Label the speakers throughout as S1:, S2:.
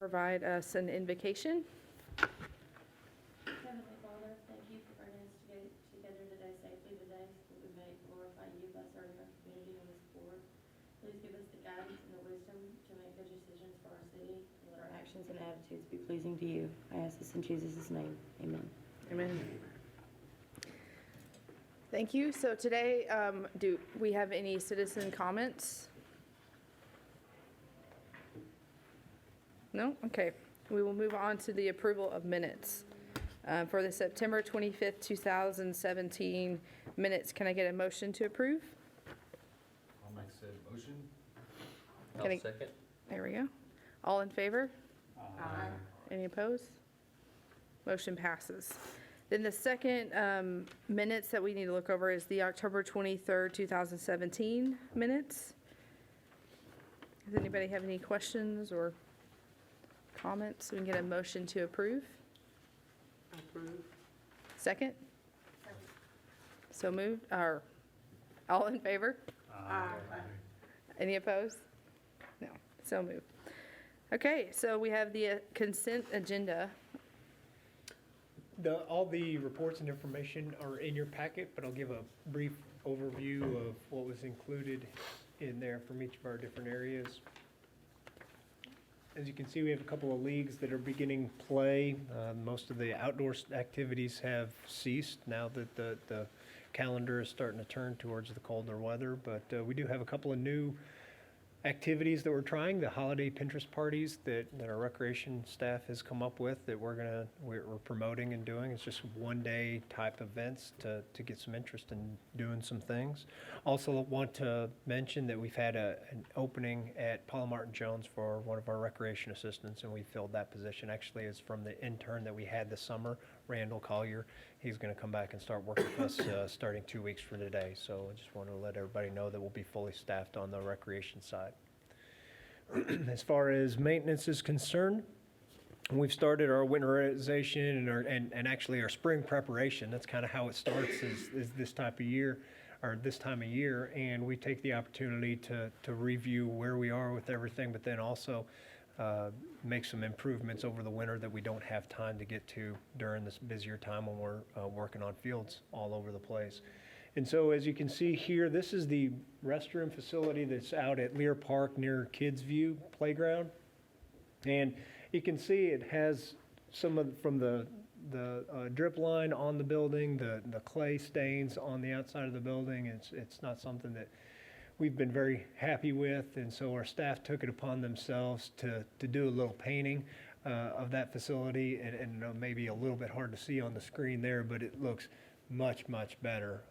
S1: Provide us an invocation.
S2: Heavenly Father, thank you for bringing us together today safely today so that we may glorify you by serving our community and this board. Please give us the guidance and the wisdom to make good decisions for our city and let our actions and attitudes be pleasing to you. I ask this in Jesus' name. Amen.
S1: Amen. Thank you. So today, do we have any citizen comments? No? Okay. We will move on to the approval of minutes. For the September 25th, 2017 minutes, can I get a motion to approve?
S3: I'll make said motion.
S1: Can I-
S3: I'll second.
S1: There we go. All in favor?
S3: Aye.
S1: Any opposed? Motion passes. Then the second minutes that we need to look over is the October 23rd, 2017 minutes. Does anybody have any questions or comments? We can get a motion to approve.
S2: Approve.
S1: Second? So moved, or all in favor? Any opposed? No, so moved. Okay, so we have the consent agenda.
S4: All the reports and information are in your packet, but I'll give a brief overview of what was included in there from each of our different areas. As you can see, we have a couple of leagues that are beginning play. Most of the outdoor activities have ceased now that the calendar is starting to turn towards the colder weather, but we do have a couple of new activities that we're trying, the holiday Pinterest parties that our recreation staff has come up with that we're promoting and doing. It's just one day type events to get some interest in doing some things. Also want to mention that we've had an opening at Paula Martin Jones for one of our recreation assistants, and we filled that position. Actually, it's from the intern that we had this summer, Randall Collier. He's going to come back and start working with us starting 2 weeks from today. So I just want to let everybody know that we'll be fully staffed on the recreation side. As far as maintenance is concerned, we've started our winterization and actually our spring preparation. That's kind of how it starts is this type of year, or this time of year, and we take the opportunity to review where we are with everything, but then also make some improvements over the winter that we don't have time to get to during this busier time when we're working on fields all over the place. And so as you can see here, this is the restroom facility that's out at Lear Park near Kids View Playground. And you can see it has some from the drip line on the building, the clay stains on the outside of the building. It's not something that we've been very happy with, and so our staff took it upon themselves to do a little painting of that facility, and maybe a little bit hard to see on the screen there, but it looks much better.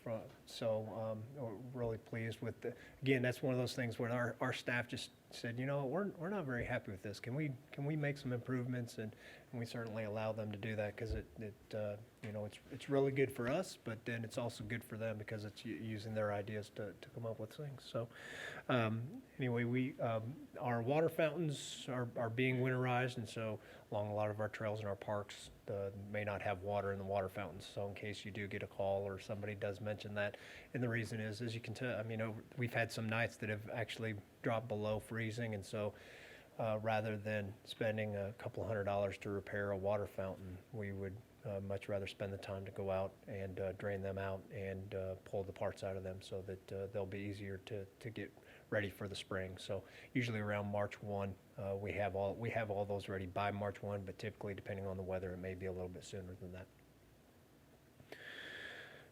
S4: We're really pleased with again, that's one of those things where our staff just said, you know, we're not very happy with this. Can we make some improvements? And we certainly allow them to do that because it's really good for us, but then it's also good for them because it's using their ideas to come up with things. So anyway, our water fountains are being winterized, and so along a lot of our trails and our parks may not have water in the water fountains. So in case you do get a call or somebody does mention that, and the reason is, as you can tell, we've had some nights that have actually dropped below freezing, and so rather than spending a couple $100 to repair a water fountain, we would much rather spend the time to go out and drain them out and pull the parts out of them so that they'll be easier to get ready for the spring. So usually around March 1, we have all those ready by March 1, but typically depending on the weather, it may be a little bit sooner than that.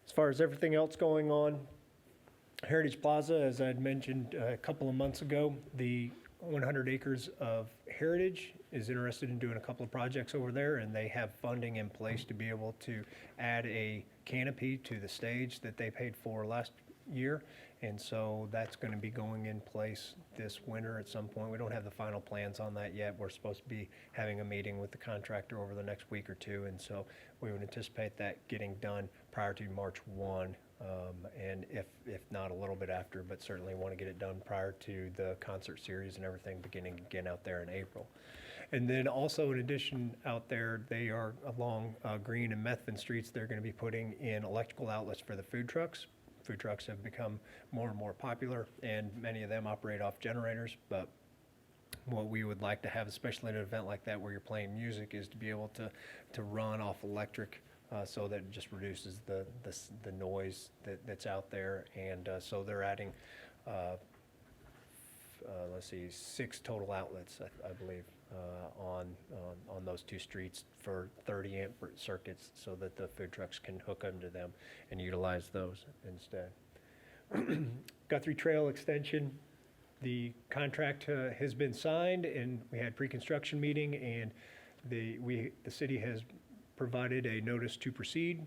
S4: As far as everything else going on, Heritage Plaza, as I had mentioned a couple of months ago, the 100 acres of Heritage is interested in doing a couple of projects over there, and they have funding in place to be able to add a canopy to the stage that they paid for last year. And so that's going to be going in place this winter at some point. We don't have the final plans on that yet. We're supposed to be having a meeting with the contractor over the next week or two, and so we would anticipate that getting done prior to March 1. And if not a little bit after, but certainly want to get it done prior to the concert series and everything beginning again out there in April. And then also in addition out there, they are along Green and Methvin Streets, they're going to be putting in electrical outlets for the food trucks. Food trucks have become more and more popular, and many of them operate off generators, but what we would like to have, especially at an event like that where you're playing music, is to be able to run off electric, so that it just reduces the noise that's out there. And so they're adding, let's see, 6 total outlets, I believe, on those 2 streets for 30 amp circuits, so that the food trucks can hook into them and utilize those instead. Guthrie Trail Extension, the contract has been signed, and we had pre-construction meeting, and the city has provided a notice to proceed.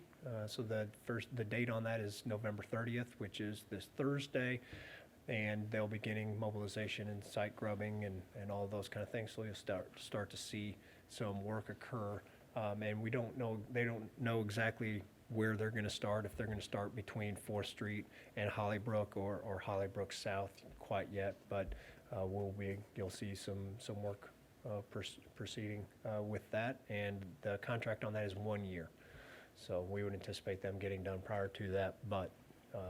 S4: So the date on that is November 30th, which is this Thursday, and they'll be beginning mobilization and site grubbing and all of those kind of things. So you'll start to see some work occur, and they don't know exactly where they're going to start, if they're going to start between 4th Street and Hollybrook or Hollybrook South quite yet, but you'll see some work proceeding with that, and the contract on that is 1 year. So we would anticipate them getting done prior to that, but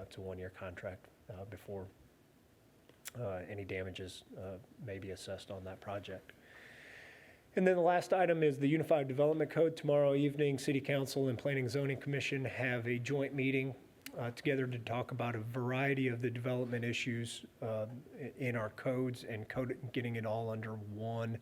S4: it's a 1-year contract before any damages may be assessed on that project. And then the last item is the Unified Development Code. Tomorrow evening, City Council and Planning and Zoning Commission have a joint meeting together to talk about a variety of the development issues in our codes, and getting it all under one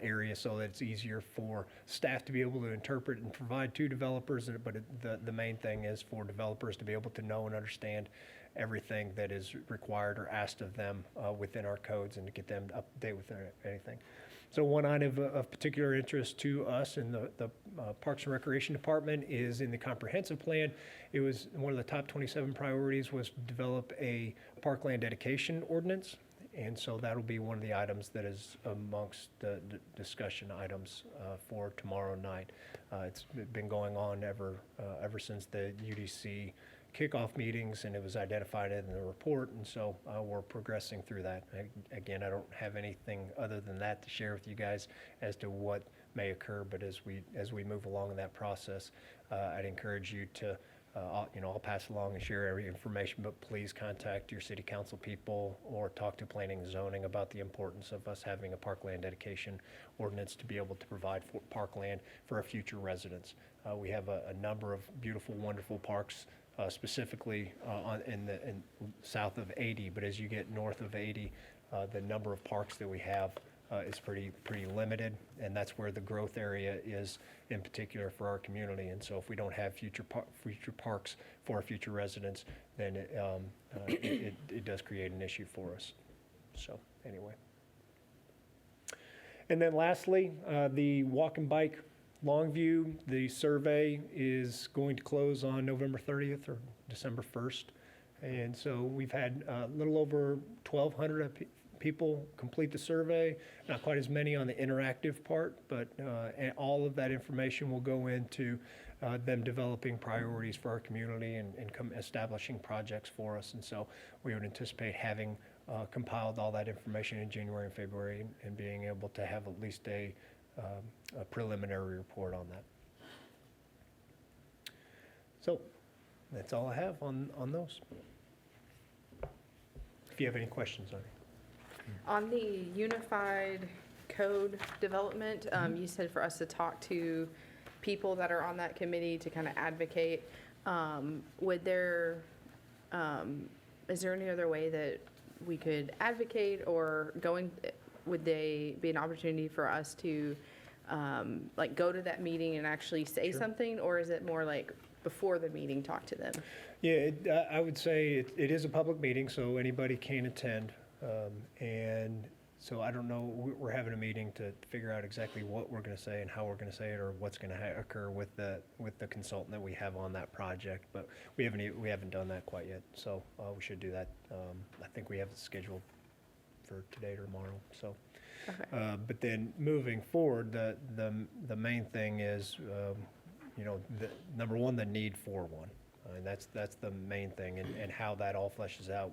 S4: area, so that it's easier for staff to be able to interpret and provide to developers. But the main thing is for developers to be able to know and understand everything that is required or asked of them within our codes, and to get them up to date with anything. So one item of particular interest to us in the Parks and Recreation Department is in the comprehensive plan. It was one of the top 27 priorities was to develop a parkland dedication ordinance. And so that'll be one of the items that is amongst the discussion items for tomorrow night. It's been going on ever since the UDC kickoff meetings, and it was identified in the report, and so we're progressing through that. Again, I don't have anything other than that to share with you guys as to what may occur, but as we move along in that process, I'd encourage you to, I'll pass along and share every information, but please contact your city council people or talk to planning and zoning about the importance of us having a parkland dedication ordinance to be able to provide for parkland for our future residents. We have a number of beautiful, wonderful parks, specifically in south of 80, but as you get north of 80, the number of parks that we have is pretty limited, and that's where the growth area is in particular for our community. And so if we don't have future parks for our future residents, then it does create an issue for us. So anyway. And then lastly, the walk and bike Longview, the survey is going to close on November 30th or December 1st. And so we've had a little over 1,200 people complete the survey, not quite as many on the interactive part, but and all of that information will go into them developing priorities for our community and establishing projects for us. And so we would anticipate having compiled all that information in January and February, and being able to have at least a preliminary report on that. So that's all I have on those. If you have any questions on it.
S1: On the unified code development, you said for us to talk to people that are on that committee to kind of advocate. Is there any other way that we could advocate, or would they be an opportunity for us to go to that meeting and actually say something, or is it more like before the meeting talk to them?
S4: Yeah, I would say it is a public meeting, so anybody can attend. And so I don't know, we're having a meeting to figure out exactly what we're going to say and how we're going to say it, or what's going to occur with the consultant that we have on that project. But we haven't done that quite yet, so we should do that. I think we have it scheduled for today or tomorrow. So, okay. But then moving forward, the main thing is, number one, the need for one, and that's the main thing, and how that all fleshes out.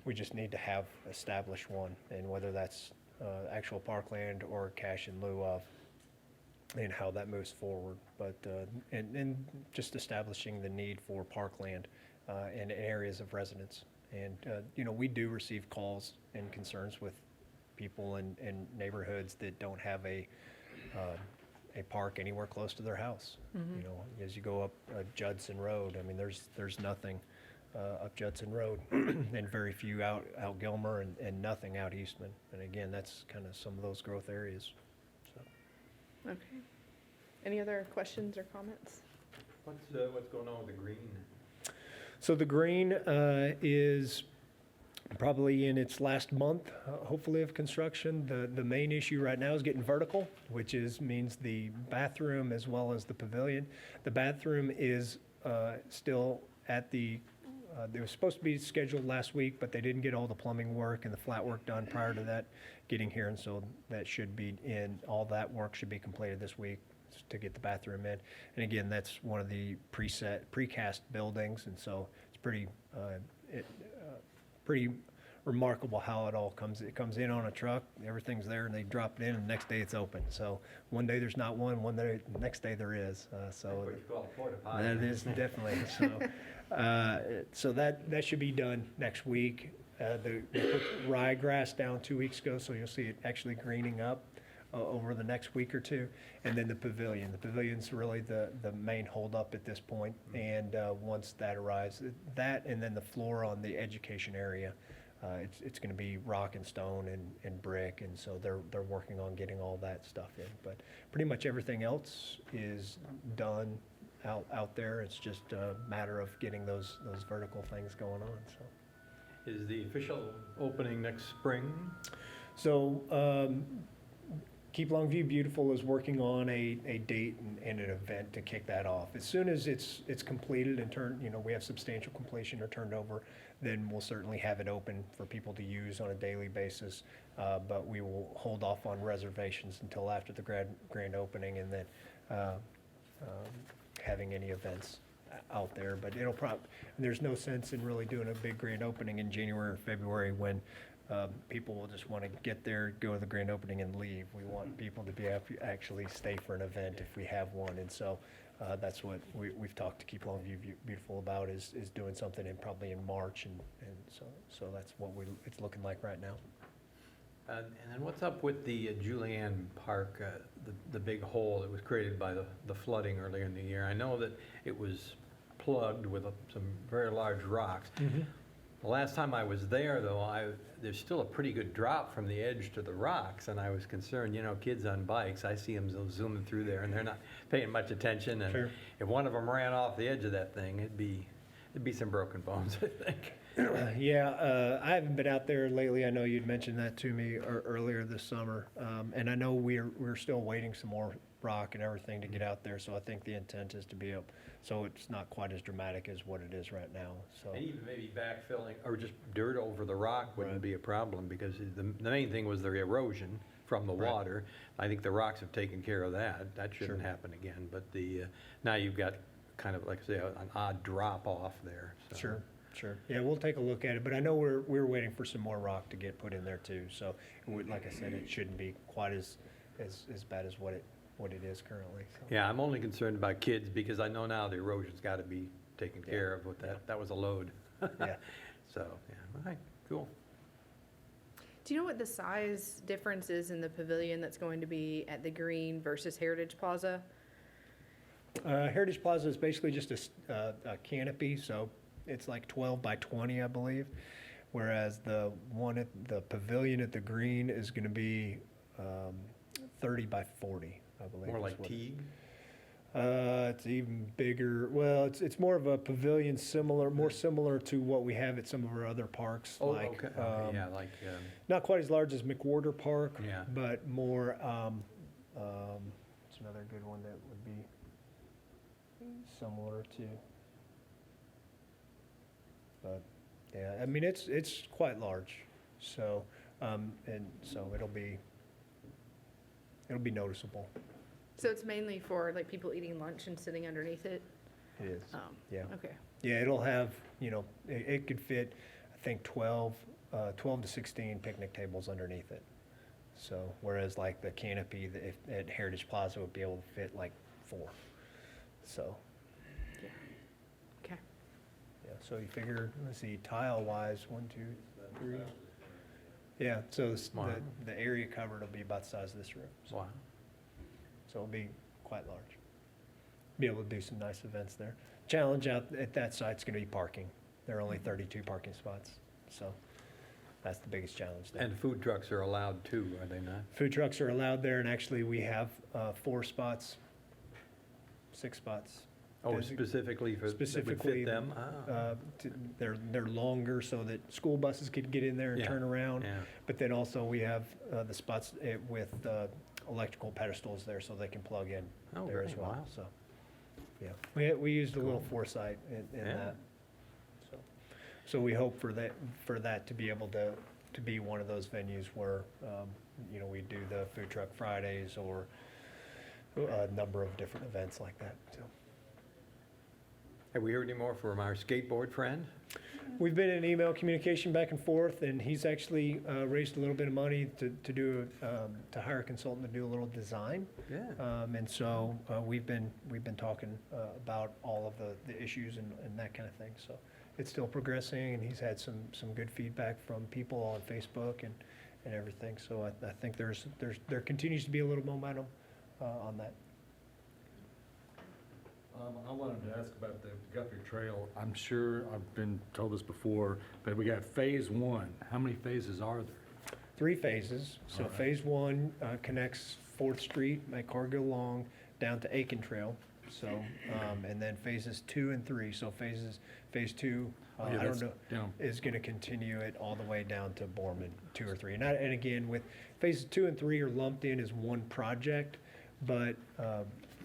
S4: We just need to have established one, and whether that's actual parkland or cash in lieu of, and how that moves forward. But and just establishing the need for parkland in areas of residence. And we do receive calls and concerns with people in neighborhoods that don't have a park anywhere close to their house. You know, as you go up Judson Road, I mean, there's nothing up Judson Road and very few out Gilmer and nothing out Eastman. And again, that's kind of some of those growth areas. So.
S1: Okay. Any other questions or comments?
S5: What's going on with the green?
S4: So the green is probably in its last month, hopefully, of construction. The main issue right now is getting vertical, which means the bathroom as well as the pavilion. The bathroom is still at they were supposed to be scheduled last week, but they didn't get all the plumbing work and the flat work done prior to that getting here, and so that should be in. All that work should be completed this week to get the bathroom in. And again, that's one of the precast buildings, and so it's pretty remarkable how it all comes. It comes in on a truck, everything's there, and they drop it in, and the next day it's open. So one day there's not one day, next day there is. So
S5: What you call a porta potty.
S4: that is definitely so that should be done next week. They put ryegrass down 2 weeks ago, so you'll see it actually greening up over the next week or two. And then the pavilion. The pavilion's really the main holdup at this point. And once that arrives, that and then the floor on the education area, it's going to be rock and stone and brick. And so they're working on getting all that stuff in. But pretty much everything else is done out there. It's just a matter of getting those vertical things going on. So.
S5: Is the official opening next spring?
S4: So Keep Longview Beautiful is working on a date and an event to kick that off. As soon as it's completed and we have substantial completion or turned over, then we'll certainly have it open for people to use on a daily basis. But we will hold off on reservations until after the grand opening, and then having any events out there. But there's no sense in really doing a big grand opening in January or February when people will just want to get there, go to the grand opening and leave. We want people to be able to actually stay for an event if we have one. And so that's what we've talked to Keep Longview Beautiful about is doing something probably in March. And so that's what it's looking like right now.
S5: And then what's up with the Julianne Park, the big hole that was created by the flooding earlier in the year? I know that it was plugged with some very large rocks.
S4: Mm-hmm.
S5: The last time I was there, though, there's still a pretty good drop from the edge to the rocks, and I was concerned, kids on bikes, I see them zooming through there, and they're not paying much attention, and
S4: Sure.
S5: if one of them ran off the edge of that thing, it'd be some broken bones, I think.
S4: Yeah, I haven't been out there lately. I know you'd mentioned that to me earlier this summer. And I know we're still waiting some more rock and everything to get out there. So I think the intent is to be up, so it's not quite as dramatic as what it is right now. So
S5: And even maybe backfilling, or just dirt over the rock wouldn't
S4: Right.
S5: be a problem, because the main thing was the erosion from the
S4: Right.
S5: water. I think the rocks have taken care of that. That shouldn't
S4: Sure.
S5: happen again. But now you've got kind of, like I say, an odd drop off there. So.
S4: Sure. Yeah, we'll take a look at it. But I know we're waiting for some more rock to get put in there too. So like I said, it shouldn't be quite as bad as what it is currently. So.
S5: Yeah, I'm only concerned about kids, because I know now the erosion's got to be taken care of with that. That was a load.
S4: Yeah.
S5: So, yeah, all right, cool.
S1: Do you know what the size difference is in the pavilion that's going to be at the Green versus Heritage Plaza?
S4: Heritage Plaza is basically just a canopy, so it's like 12 by 20, I believe. Whereas the one at the pavilion at the Green is going to be 30 by 40, I believe.
S5: More
S4: is
S5: like
S4: what
S5: Teague?
S4: It's even bigger. Well, it's more of a pavilion more similar to what we have at some of our other parks.
S5: Oh,
S4: like,
S5: okay, yeah, like,
S4: not quite as large as McWhorter Park,
S5: Yeah.
S4: but more, it's another good one that would be similar to. But, yeah, I mean, it's quite large, so, and so it'll be noticeable.
S1: So it's mainly for like people eating lunch and sitting underneath it?
S4: It is, yeah.
S1: Okay.
S4: Yeah, it'll have, it could fit, I think, 12 to 16 picnic tables underneath it. So, whereas like the canopy at Heritage Plaza would be able to fit like 4. So,
S1: Yeah. Okay.
S4: yeah, so you figure, let's see, tile-wise, 1, 2, 3. Yeah, so
S5: Wow.
S4: the area covered will be about the size of this room. So
S5: Wow.
S4: so it'll be quite large. Be able to do some nice events there. Challenge out at that site's gonna be parking. There are only 32 parking spots, so that's the biggest challenge there.
S5: And food trucks are allowed too, are they not?
S4: Food trucks are allowed there, and actually we have 4 spots, 6 spots.
S5: Oh,
S4: Desi-
S5: specifically for, that would
S4: Specifically,
S5: fit them? Ah,
S4: They're longer so that school buses could get in there and
S5: Yeah,
S4: turn around.
S5: yeah.
S4: But then also we have the spots with electrical pedestals there so they can plug in
S5: Oh,
S4: there as
S5: great,
S4: well.
S5: wow.
S4: So, yeah, we used a little foresight in
S5: Yeah.
S4: that. So we hope for that to be able to be one of those venues where, we do the Food Truck Fridays or a number of different events like that, so.
S5: Have we heard any more from our skateboard friend?
S4: We've been in email communication back and forth, and he's actually raised a little bit of money to hire a consultant to do a little design.
S5: Yeah.
S4: And so we've been talking about all of the issues and that kind of thing. So it's still progressing, and he's had some good feedback from people on Facebook and everything. So I think there continues to be a little momentum on that.
S3: I wanted to ask about the Guthrie Trail. I'm sure I've been told this before, but we got phase 1. How many phases are there?
S4: 3 phases. So
S3: All right.
S4: phase 1 connects 4th Street, make Cargill Long, down to Aiken Trail. So, and then phases 2 and 3. So phase 2,
S3: Oh, yeah,
S4: I don't
S3: that's
S4: know,
S3: down.
S4: is gonna continue it all the way down to Borman, 2 or 3. And again, with phases 2 and 3 are lumped in as one project, but,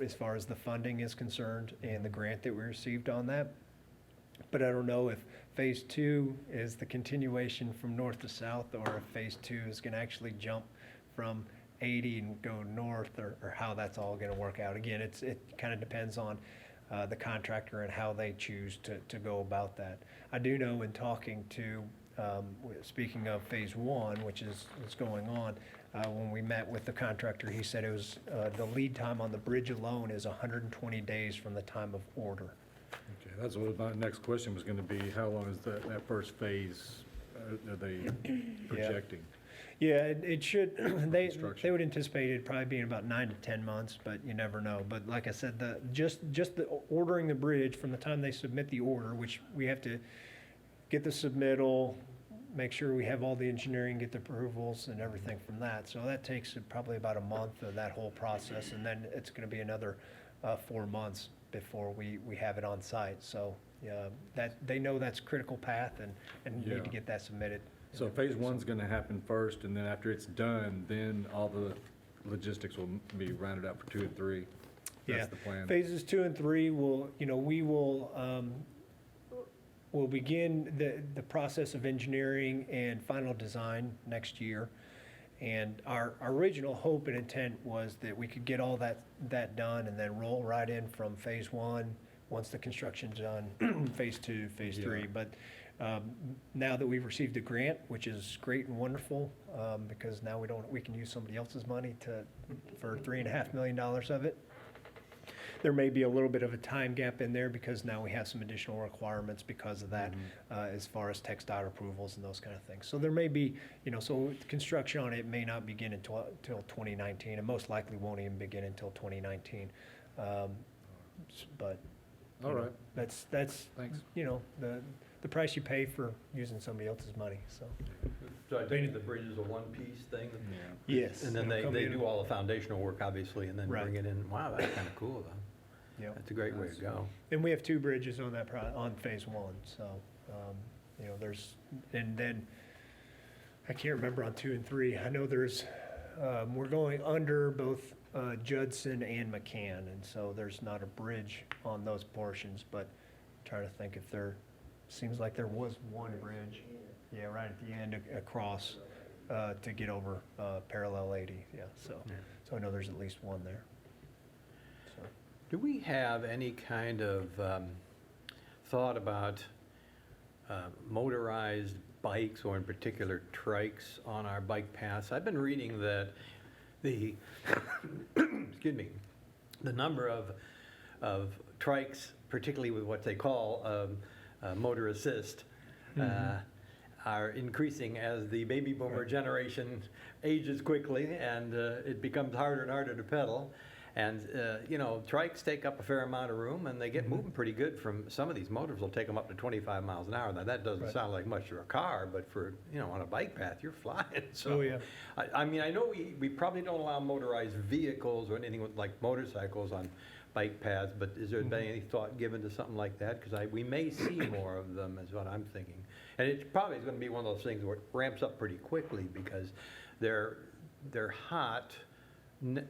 S4: as far as the funding is concerned and the grant that we received on that. But I don't know if phase 2 is the continuation from north to south, or if phase 2 is gonna actually jump from 80 and go north, or how that's all gonna work out. Again, it kind of depends on the contractor and how they choose to go about that. I do know in talking to, speaking of phase 1, which is going on, when we met with the contractor, he said it was, the lead time on the bridge alone is 120 days from the time of order.
S3: Okay, that's what my next question was gonna be. How long is that first phase, are they projecting?
S4: Yeah, it should, they
S3: Construction.
S4: would anticipate it probably being about 9 to 10 months, but you never know. But like I said, just the ordering the bridge from the time they submit the order, which we have to get the submittal, make sure we have all the engineering, get the approvals and everything from that. So that takes probably about a month of that whole process, and then it's gonna be another 4 months before we have it on site. So, that, they know that's critical path and need
S3: Yeah.
S4: to get that submitted.
S3: So phase 1's gonna happen first, and then after it's done, then all the logistics will be rounded out for 2 and 3.
S4: Yeah.
S3: That's the plan.
S4: Phases 2 and 3 will, we'll begin the process of engineering and final design next year. And our original hope and intent was that we could get all that done and then roll right in from phase 1, once the construction's done, phase 2, phase 3.
S3: Yeah.
S4: But now that we've received a grant, which is great and wonderful, because now we can use somebody else's money for $3.5 million of it. There may be a little bit of a time gap in there because now we have some additional requirements because of that, as far as textile approvals and those kind of things. So there may be, so construction on it may not begin until 2019, and most likely won't even begin until 2019. But
S3: All right,
S4: that's
S3: thanks.
S4: the price you pay for using somebody else's money. So
S5: So I think the bridge is a one-piece thing?
S4: yes,
S5: And then
S4: it'll come
S5: they
S4: in.
S5: do all the foundational work, obviously, and then
S4: Right.
S5: bring it in. Wow, that's kind of cool, though.
S4: Yep.
S5: That's a great way to go.
S4: And we have 2 bridges on on phase 1, so, there's, and then, I can't remember on 2 and 3, I know there's, we're going under both Judson and McCann, and so there's not a bridge on those portions, but I'm trying to think if seems like there was one bridge, yeah, right at the end across, to get over parallel 80, yeah, so I know there's at least one there. So.
S5: Do we have any kind of thought about motorized bikes, or in particular trikes, on our bike paths? I've been reading that the, excuse me, the number of trikes, particularly with what they call motor assist, are increasing as the baby boomer generation ages quickly, and it becomes harder and harder to pedal. And, you know, trikes take up a fair amount of room, and they get moving pretty good from, some of these motors will take them up to 25 miles an hour. Now, that doesn't
S4: Right.
S5: sound like much for a car, but for, you know, on a bike path, you're flying. So,
S4: Oh, yeah.
S5: I mean, I know we probably don't allow motorized vehicles or anything with, like motorcycles on bike paths, but is there been any thought given to something like that? Because we may see more of them, is what I'm thinking. And it probably is going to be one of those things where it ramps up pretty quickly because they're hot,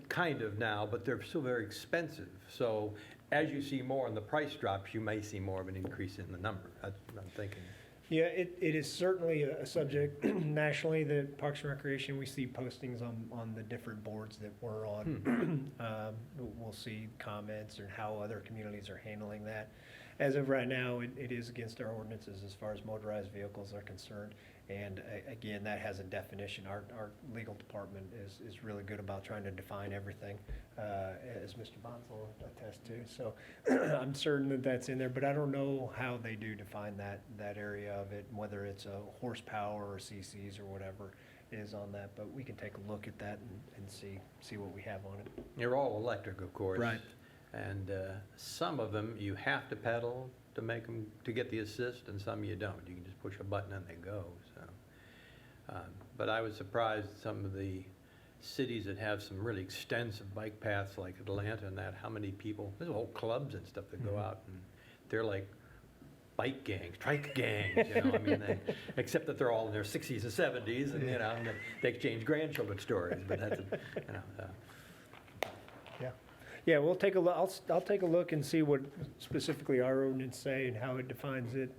S5: kind of now, but they're still very expensive. So as you see more and the price drops, you may see more of an increase in the number. That's what I'm thinking.
S4: Yeah, it is certainly a subject nationally, the Parks and Recreation, we see postings on the different boards that we're on. We'll see comments and how other communities are handling that. As of right now, it is against our ordinances as far as motorized vehicles are concerned. And again, that has a definition. Our legal department is really good about trying to define everything, as Mr. Bonds will attest to. So I'm certain that that's in there, but I don't know how they do define that area of it, whether it's a horsepower or cc's or whatever is on that. But we can take a look at that and see what we have on it.
S5: They're all electric, of course.
S4: Right.
S5: And some of them, you have to pedal to make them, to get the assist, and some you don't. You can just push a button and they go, so. But I was surprised some of the cities that have some really extensive bike paths like Atlanta and that, how many people, there's whole clubs and stuff that go out, and they're like bike gangs, trike gangs, you know, I mean, except that they're all in their 60s and 70s, and, you know, and they exchange grandchildren stories, but that's, you know.
S4: Yeah, we'll take a look, I'll take a look and see what specifically our ordinance say and how it defines it.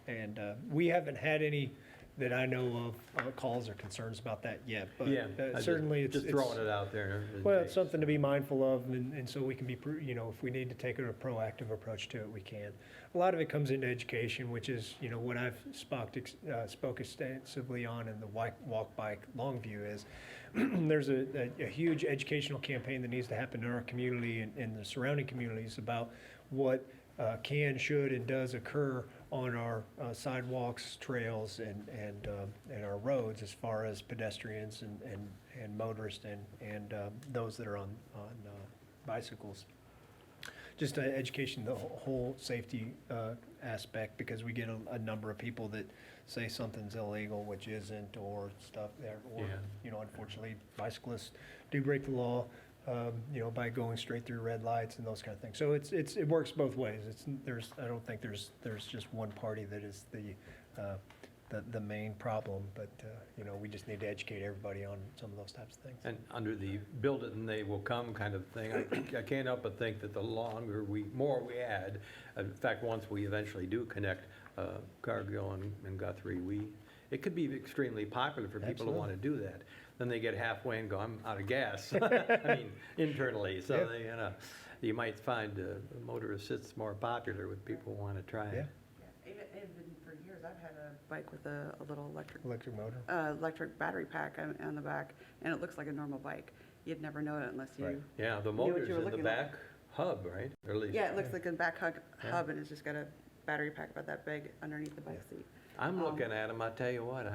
S4: And we haven't had any that I know of calls or concerns about that yet, but
S5: Yeah,
S4: certainly it's.
S5: just throwing it out there.
S4: Well, it's something to be mindful of, and so we can be, you know, if we need to take a proactive approach to it, we can. A lot of it comes into education, which is, you know, what I've spoke extensively on in the walk bike Longview is there's a huge educational campaign that needs to happen in our community and the surrounding communities about what can, should, and does occur on our sidewalks, trails, and our roads as far as pedestrians and motorists and those that are on bicycles. Just education, the whole safety aspect, because we get a number of people that say something's illegal, which isn't, or stuff there, or,
S5: Yeah.
S4: you know, unfortunately, bicyclists do break the law, you know, by going straight through red lights and those kind of things. So it works both ways. I don't think there's just one party that is the main problem, but, you know, we just need to educate everybody on some of those types of things.
S5: And under the build it and they will come kind of thing, I can't help but think that the more we add, in fact, once we eventually do connect Cargill and Guthrie, it could be extremely popular for people who want to do that. Then they get halfway and go, I'm out of gas. I mean, internally, so
S4: Yeah.
S5: they, you know, you might find motor assist's more popular with people who want to try
S4: Yeah.
S5: it.
S6: Yeah, even for years, I've had a bike with a little electric battery pack on the back, and it looks like a normal bike. You'd never know it unless you.
S4: Right.
S5: Yeah, the
S6: Knew what
S5: motor's
S6: you were
S5: in the
S6: looking like.
S5: back hub, right? Or at least-
S6: Yeah, it looks like a back hub,
S5: Yeah.
S6: and it's just got a battery pack about that big underneath the bike seat.
S5: I'm looking at them, I tell you what,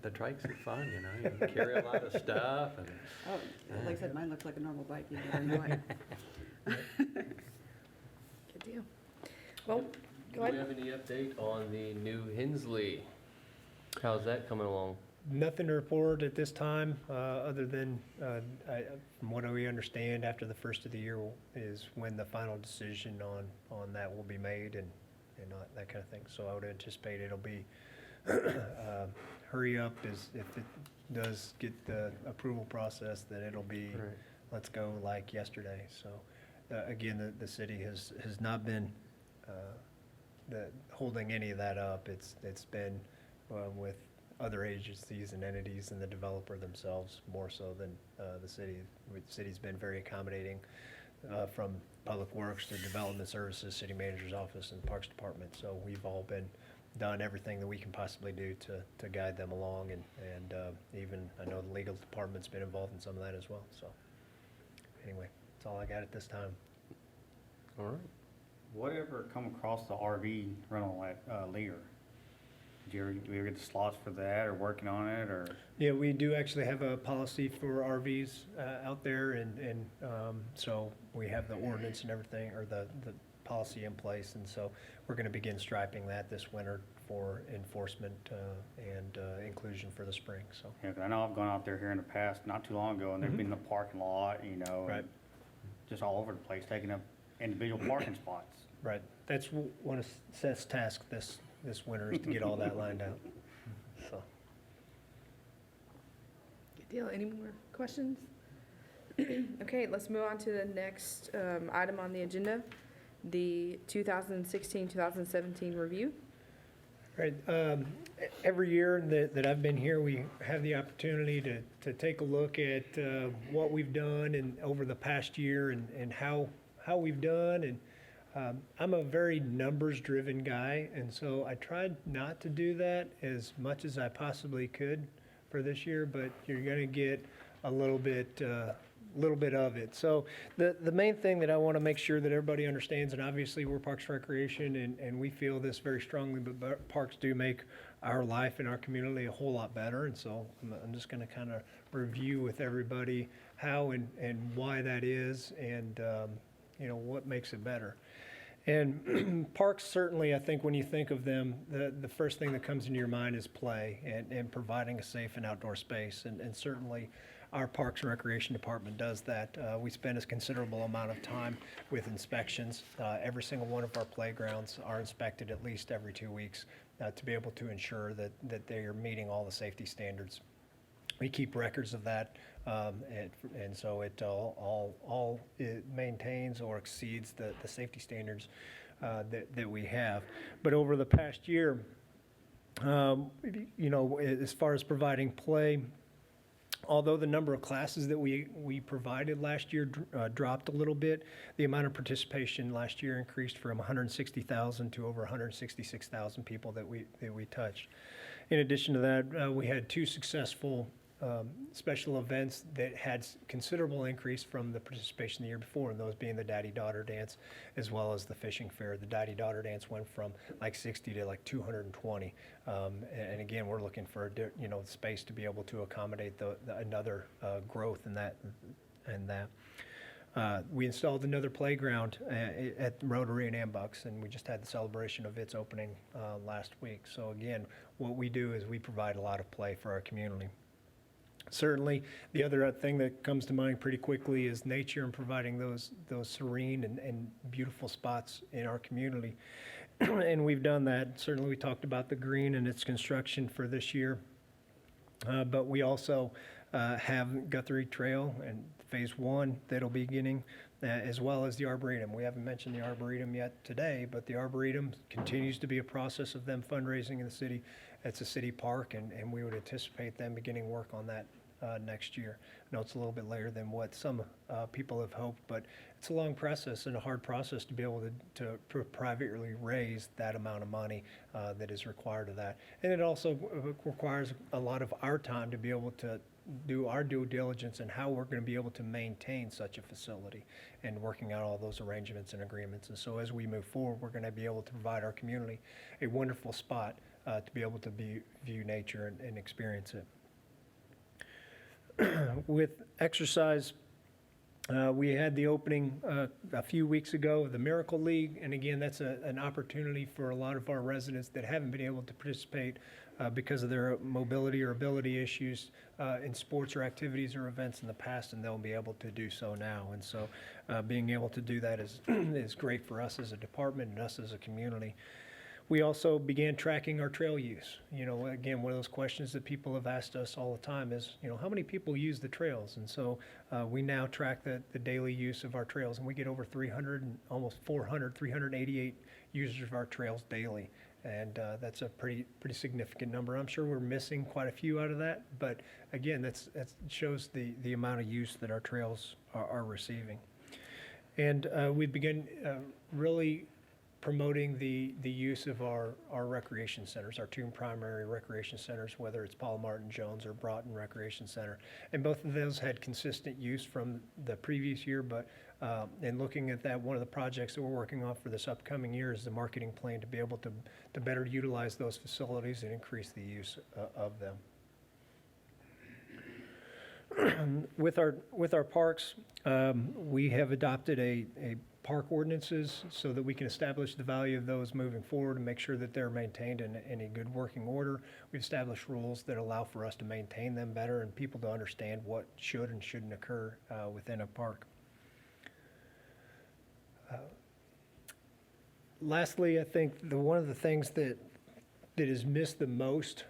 S5: the trikes are fun, you know, you can carry a lot of stuff and.
S6: Oh, like I said, mine looks like a normal bike. You never know it.
S1: Good deal. Well,
S7: Do
S1: go
S7: we
S1: ahead.
S7: have any update on the new Hensley? How's that coming along?
S4: Nothing to report at this time, other than, from what we understand, after the first of the year is when the final decision on that will be made and that kind of thing. So I would anticipate it'll be, hurry up is, if it does get the approval process, then it'll be,
S7: Right.
S4: let's go like yesterday. So, again, the city has not been, holding any of that up. It's been, with other agencies and entities and the developer themselves more so than the city. The city's been very accommodating, from Public Works to Development Services, City Manager's Office, and Parks Department. So we've all done everything that we can possibly do to guide them along, and even I know the legal department's been involved in some of that as well. So anyway, that's all I got at this time.
S7: All right.
S8: Whatever come across the RV rental at Lear? Did you ever get the slots for that, or working on it, or?
S4: Yeah, we do actually have a policy for RVs out there, and so we have the ordinance and everything, or the policy in place, and so we're going to begin striping that this winter for enforcement and inclusion for the spring, so.
S8: Yeah, 'cause I know I've gone out there here in the past, not too long ago, and there's been the parking lot, you know.
S4: Right.
S8: and Just all over the place, taking up individual parking spots.
S4: Right, that's one of Seth's tasks this winter, is to get all that lined out, so.
S1: Good deal. Any more questions? Okay, let's move on to the next item on the agenda, the 2016-2017 review.
S4: Right, every year that I've been here, we have the opportunity to take a look at what we've done and over the past year and how we've done. And I'm a very numbers-driven guy, and so I tried not to do that as much as I possibly could for this year, but you're gonna get a little bit of it. So the main thing that I want to make sure that everybody understands, and obviously we're Parks and Recreation, and we feel this very strongly, but parks do make our life and our community a whole lot better. And so I'm just going to kind of review with everybody how and why that is, and what makes it better. And parks, certainly, I think when you think of them, the first thing that comes into your mind is play and providing a safe and outdoor space. And certainly our Parks and Recreation Department does that. We spend a considerable amount of time with inspections. Every single one of our playgrounds are inspected at least every 2 weeks to be able to ensure that they are meeting all the safety standards. We keep records of that, and so it it maintains or exceeds the safety standards that we have. But over the past year, as far as providing play, although the number of classes that we provided last year dropped a little bit, the amount of participation last year increased from 160,000 to over 166,000 people that we touched. In addition to that, we had 2 successful special events that had considerable increase from the participation the year before, and those being the Daddy-Daughter Dance as well as the Fishing Fair. The Daddy-Daughter Dance went from like 60 to like 220, and again, we're looking for space to be able to accommodate another growth in that. We installed another playground at Rotary and Ambucks, and we just had the celebration of its opening last week. So again, what we do is we provide a lot of play for our community. Certainly, the other thing that comes to mind pretty quickly is nature and providing those serene and beautiful spots in our community. And we've done that. Certainly, we talked about the green and its construction for this year. But we also have Guthrie Trail and Phase 1 that'll be beginning, as well as the Arboretum. We haven't mentioned the Arboretum yet today, but the Arboretum continues to be a process of them fundraising in the city. It's a city park, and we would anticipate them beginning work on that next year. I know it's a little bit later than what some people have hoped, but it's a long process and a hard process to be able to privately raise that amount of money that is required of that. And it also requires a lot of our time to be able to do our due diligence and how we're going to be able to maintain such a facility and working out all those arrangements and agreements. And so as we move forward, we're going to be able to provide our community a wonderful spot to be able to view nature and experience it. With exercise, we had the opening a few weeks ago of the Miracle League, and again, that's an opportunity for a lot of our residents that haven't been able to participate because of their mobility or ability issues in sports or activities or events in the past, and they'll be able to do so now. And so being able to do that is great for us as a department and us as a community. We also began tracking our trail use. Again, one of those questions that people have asked us all the time is, how many people use the trails? And so we now track the daily use of our trails, and we get over 388 users of our trails daily. And that's a pretty significant number. I'm sure we're missing quite a few out of that, but again, that shows the amount of use that our trails are receiving. And we begin really promoting the use of our recreation centers, our two primary recreation centers, whether it's Paul Martin Jones or Broughton Recreation Center. And both of those had consistent use from the previous year, but in looking at that, one of the projects that we're working on for this upcoming year is the marketing plan to be able to better utilize those facilities and increase the use of them. With our parks, we have adopted a park ordinances so that we can establish the value of those moving forward and make sure that they're maintained in a good working order. We've established rules that allow for us to maintain them better and people to understand what should and shouldn't occur within a park. Lastly, I think one of the things that is missed the most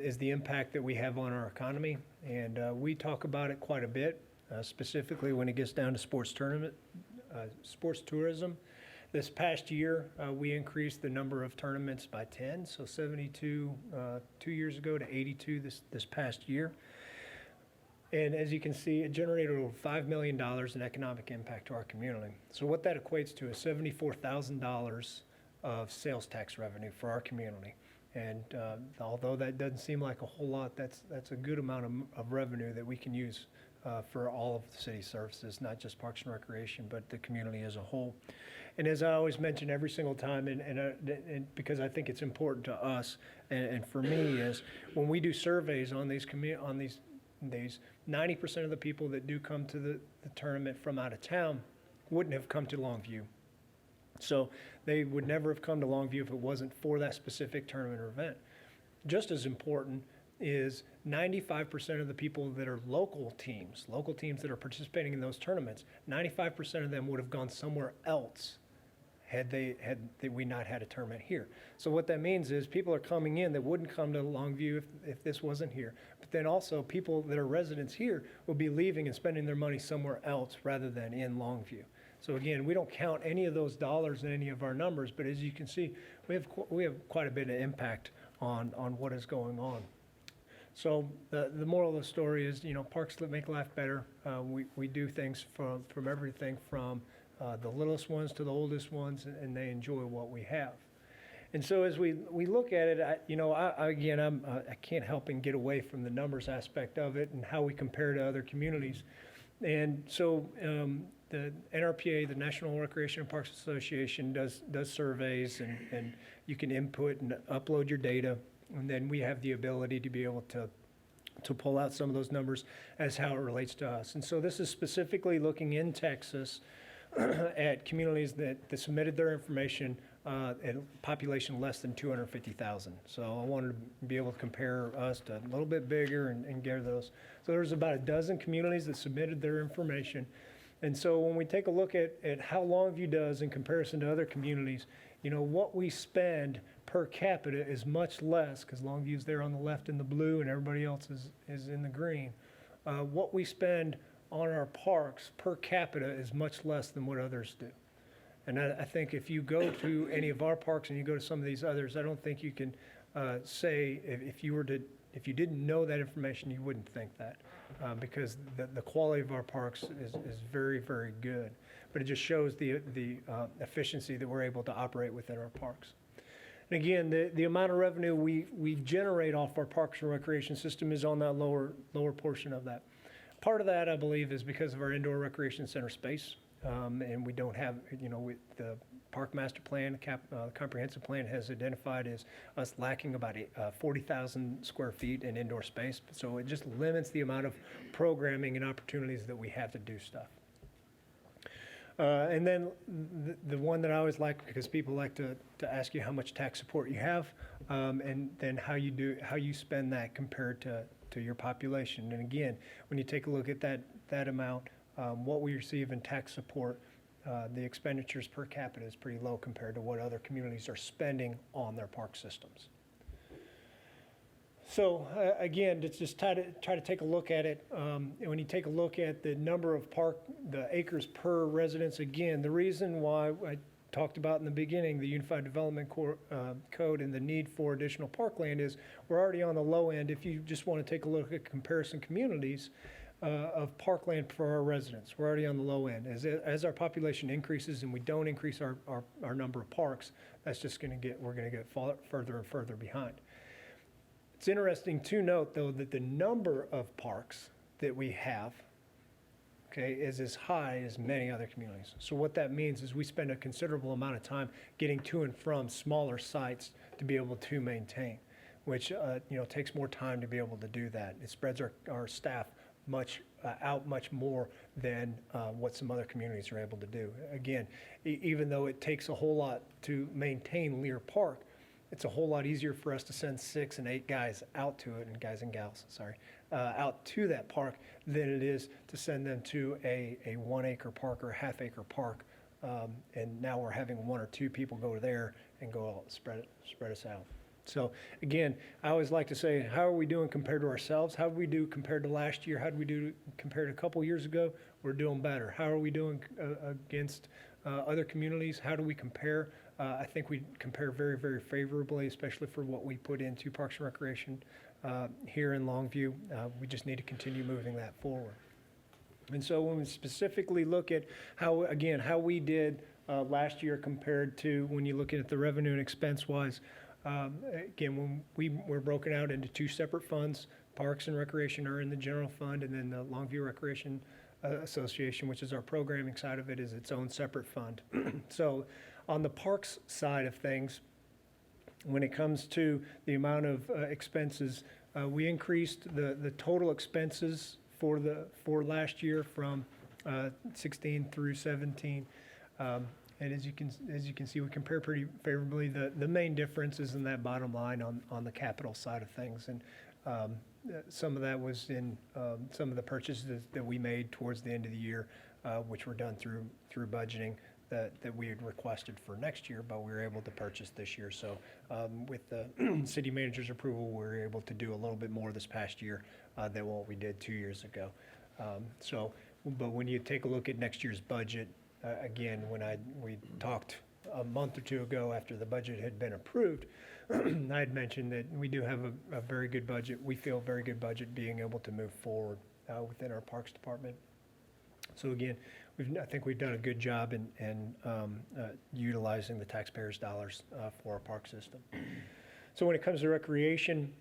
S4: is the impact that we have on our economy. And we talk about it quite a bit, specifically when it gets down to sports tourism. This past year, we increased the number of tournaments by 10, so 72 2 years ago to 82 this past year. And as you can see, it generated over $5 million in economic impact to our community. So what that equates to is $74,000 of sales tax revenue for our community. And although that doesn't seem like a whole lot, that's a good amount of revenue that we can use for all of the city services, not just Parks and Recreation, but the community as a whole. And as I always mention every single time, and because I think it's important to us and for me, is when we do surveys on these 90% of the people that do come to the tournament from out of town wouldn't have come to Longview. So they would never have come to Longview if it wasn't for that specific tournament or event. Just as important is 95% of the people that are local teams that are participating in those tournaments, 95% of them would have gone somewhere else had we not had a tournament here. So what that means is people are coming in that wouldn't come to Longview if this wasn't here. But then also people that are residents here will be leaving and spending their money somewhere else rather than in Longview. So again, we don't count any of those dollars in any of our numbers, but as you can see, we have quite a bit of impact on what is going on. So the moral of the story is, parks that make life better. We do things from everything from the littlest ones to the oldest ones, and they enjoy what we have. And so as we look at it, I can't help and get away from the numbers aspect of it and how we compare to other communities. And so the NRPA, the National Recreation and Parks Association, does surveys, and you can input and upload your data, and then we have the ability to be able to pull out some of those numbers as how it relates to us. And so this is specifically looking in Texas at communities that submitted their information at population less than 250,000. So I wanted to be able to compare us to a little bit bigger and get those. So there's about a dozen communities that submitted their information. And so when we take a look at how Longview does in comparison to other communities, what we spend per capita is much less, because Longview's there on the left in the blue and everybody else is in the green. What we spend on our parks per capita is much less than what others do. And I think if you go to any of our parks and you go to some of these others, I don't think you can say if you didn't know that information, you wouldn't think that, because the quality of our parks is very, very good. But it just shows the efficiency that we're able to operate within our parks. And again, the amount of revenue we generate off our Parks and Recreation system is on that lower portion of that. Part of that, I believe, is because of our indoor recreation center space, and we don't have, the Park Master Plan, comprehensive plan has identified as us lacking about 40,000 square feet in indoor space. So it just limits the amount of programming and opportunities that we have to do stuff. And then the one that I always like, because people like to ask you how much tax support you have, and then how you spend that compared to your population. And again, when you take a look at that amount, what we receive in tax support, the expenditures per capita is pretty low compared to what other communities are spending on their park systems. So again, to just try to take a look at it, when you take a look at the number of the acres per residence, again, the reason why I talked about in the beginning, the Unified Development Code and the need for additional parkland is we're already on the low end. If you just want to take a look at comparison communities, of parkland for our residents. We're already on the low end. As our population increases and we don't increase our number of parks, that's just we're gonna get further and further behind. It's interesting to note, though, that the number of parks that we have, okay, is as high as many other communities. So what that means is we spend a considerable amount of time getting to and from smaller sites to be able to maintain, which, takes more time to be able to do that. It spreads our staff much more than what some other communities are able to do. Again, even though it takes a whole lot to maintain Lear Park, it's a whole lot easier for us to send 6 and 8 guys out to it, and guys and gals, sorry, out to that park than it is to send them to a 1 acre park or a half acre park. And now we're having 1 or 2 people go there and go spread us out. So again, I always like to say, how are we doing compared to ourselves? How did we do compared to last year? How did we do compared to a couple years ago? We're doing better. How are we doing against other communities? How do we compare? I think we compare very, very favorably, especially for what we put into Parks and Recreation here in Longview. We just need to continue moving that forward. And so when we specifically look at how we did last year compared to when you look at the revenue and expense wise, again, when we're broken out into 2 separate funds. Parks and Recreation are in the general fund, and then the Longview Recreation Association, which is our programming side of it, is its own separate fund. So on the parks side of things, when it comes to the amount of expenses, we increased the total expenses for last year from 16 through 17. And as you can see, we compare pretty favorably. The main difference is in that bottom line on the capital side of things. And some of that was in some of the purchases that we made towards the end of the year, which were done through budgeting that we had requested for next year, but we were able to purchase this year. So with the city manager's approval, we were able to do a little bit more this past year than what we did 2 years ago. But when you take a look at next year's budget, again, we talked a month or 2 ago after the budget had been approved, I had mentioned that we do have a very good budget. We feel very good budget being able to move forward within our Parks Department. So again, I think we've done a good job in utilizing the taxpayers' dollars for our park system. So when it comes to recreation,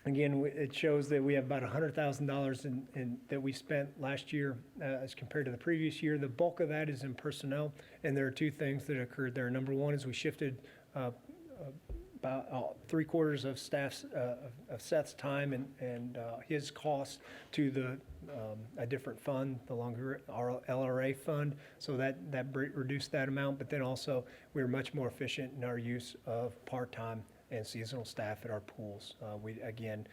S4: again, it shows that we have about $100,000 that we spent last year as compared to the previous year. The bulk of that is in personnel, and there are 2 things that occurred there. Number one is we shifted about 3/4 of Seth's time and his cost to a different fund, the longer our LRA fund. So that reduced that amount, but then also we were much more efficient in our use of part-time and seasonal staff at our pools. We, again,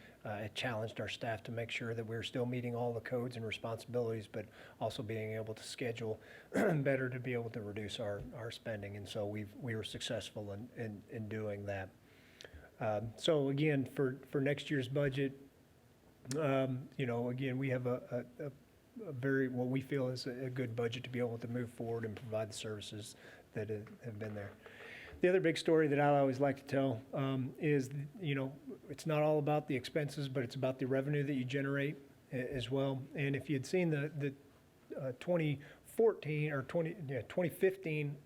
S4: challenged our staff to make sure that we're still meeting all the codes and responsibilities, but also being able to schedule better to be able to reduce our spending. And so we were successful in doing that. So again, for next year's budget, again, we have a very, what we feel is a good budget to be able to move forward and provide the services that have been there. The other big story that I always like to tell is, it's not all about the expenses, but it's about the revenue that you generate as well. And if you had seen the 2015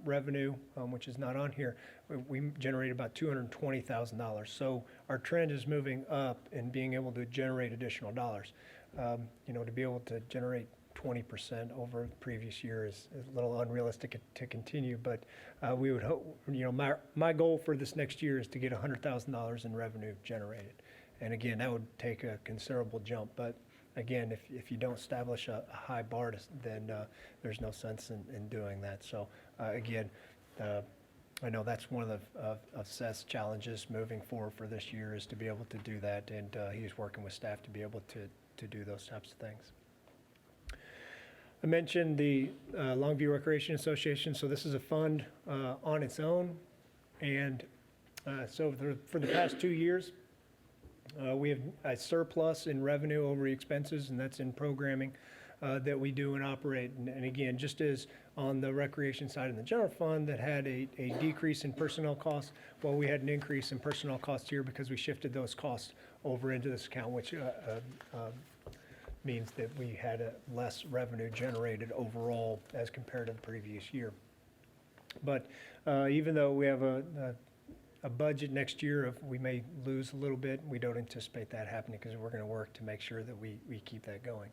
S4: revenue, which is not on here, we generated about $220,000. So our trend is moving up and being able to generate additional dollars. To be able to generate 20% over the previous year is a little unrealistic to continue, but we would hope, my goal for this next year is to get $100,000 in revenue generated. And again, that would take a considerable jump, but again, if you don't establish a high bar, then there's no sense in doing that. So again, I know that's one of Seth's challenges moving forward for this year is to be able to do that, and he's working with staff to be able to do those types of things. I mentioned the Longview Recreation Association, so this is a fund on its own, and so for the past 2 years, we have a surplus in revenue over expenses, and that's in programming that we do and operate. And again, just as on the recreation side in the general fund that had a decrease in personnel costs, well, we had an increase in personnel costs here because we shifted those costs over into this account, which means that we had a less revenue generated overall as compared to the previous year. But even though we have a budget next year of, we may lose a little bit, we don't anticipate that happening because we're going to work to make sure that we keep that going.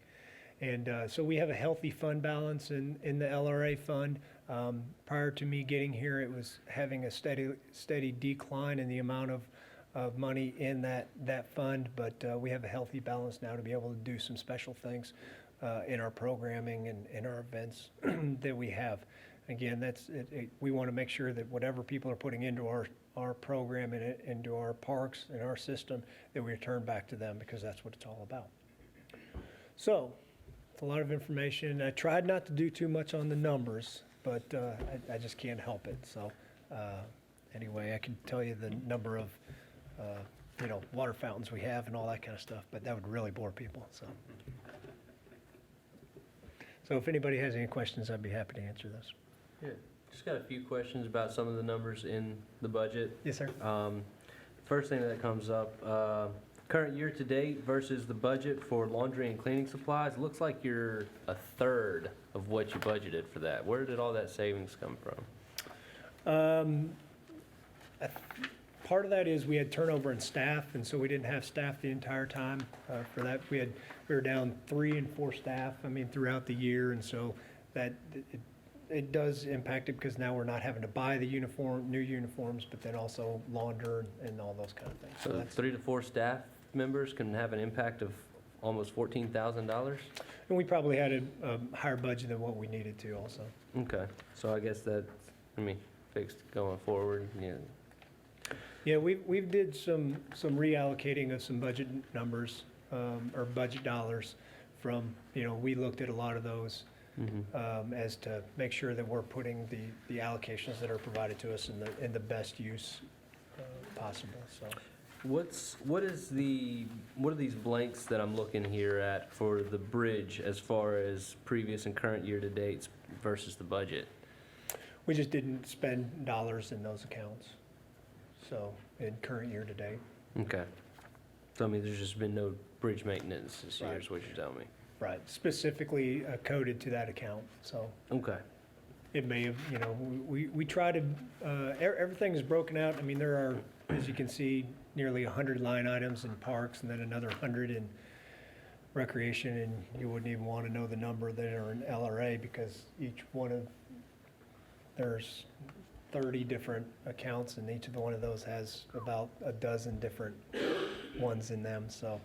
S4: And so we have a healthy fund balance in the LRA fund. Prior to me getting here, it was having a steady decline in the amount of money in that fund, but we have a healthy balance now to be able to do some special things in our programming and in our events that we have. Again, that's we want to make sure that whatever people are putting into our program and into our parks and our system, that we return back to them, because that's what it's all about. So, it's a lot of information. I tried not to do too much on the numbers, but I just can't help it. So, anyway, I can tell you the number of water fountains we have and all that kind of stuff, but that would really bore people. So if anybody has any questions, I'd be happy to answer those.
S7: Yeah, just got a few questions about some of the numbers in the budget.
S4: Yes, sir.
S7: First thing that comes up, current year to date versus the budget for laundry and cleaning supplies, looks like you're a third of what you budgeted for that. Where did all that savings come from?
S4: Part of that is we had turnover in staff, and so we didn't have staff the entire time for that. We were down 3 and 4 staff, throughout the year, and so that it does impact it, because now we're not having to buy the new uniforms, but then also launder and all those kind of things.
S7: So 3 to 4 staff members can have an impact of almost $14,000?
S4: And we probably had a higher budget than what we needed to also.
S7: Okay, so I guess that's, fixed going forward, yeah.
S4: Yeah, we did some reallocating of some budget numbers, or budget dollars from, we looked at a lot of those as to make sure that we're putting the allocations that are provided to us in the best use possible, so.
S7: What are these blanks that I'm looking here at for the bridge as far as previous and current year to dates versus the budget?
S4: We just didn't spend dollars in those accounts, so, in current year to date.
S7: Okay. So there's just been no bridge maintenance this year,
S4: Right.
S7: is what you're telling me?
S4: Right, specifically coded to that account, so.
S7: Okay.
S4: It may have, we try to, everything is broken out. There are, as you can see, nearly 100 line items in parks, and then another 100 in recreation, and you wouldn't even want to know the number that are in LRA, because there's 30 different accounts, and each of one of those has about a dozen different ones in them, so